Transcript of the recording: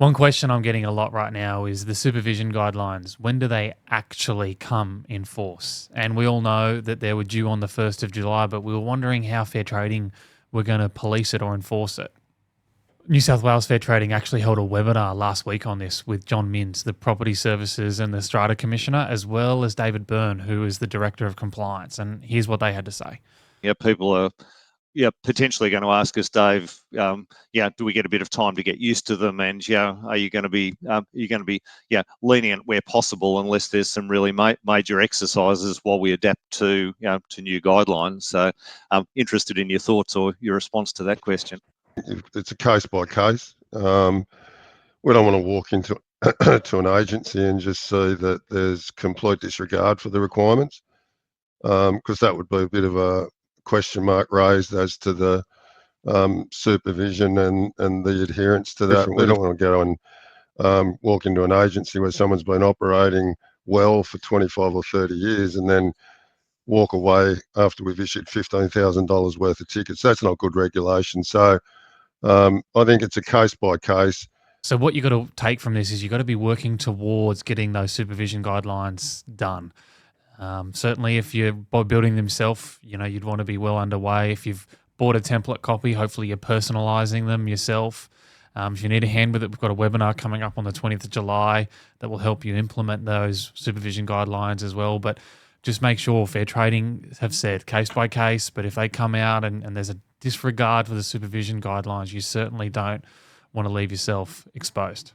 One question I'm getting a lot right now is the supervision guidelines. When do they actually come in force? And we all know that they were due on the 1st of July, but we were wondering how fair trading were going to police it or enforce it. New South Wales Fair Trading actually held a webinar last week on this with John Minns, the Property Services and the Strata Commissioner, as well as David Byrne, who is the Director of Compliance. And here's what they had to say. Yeah, people are potentially going to ask us, Dave, do we get a bit of time to get used to them? And are you going to be lenient where possible, unless there's some really major exercises while we adapt to new guidelines? So I'm interested in your thoughts or your response to that question. It's a case by case. We don't want to walk into to an agency and just see that there's complete disregard for the requirements, because that would be a bit of a question mark raised as to the supervision and the adherence to that. We don't want to go and walk into an agency where someone's been operating well for 25 or 30 years and then walk away after we've issued $15,000 worth of tickets. That's not good regulation. So I think it's a case by case. So what you've got to take from this is you've got to be working towards getting those supervision guidelines done. Certainly if you're building them yourself, you'd want to be well underway. If you've bought a template copy, hopefully you're personalising them yourself. If you need a hand with it, we've got a webinar coming up on the 20th of July that will help you implement those supervision guidelines as well. But just make sure Fair Trading have said case by case, but if they come out and there's a disregard for the supervision guidelines, you certainly don't want to leave yourself exposed.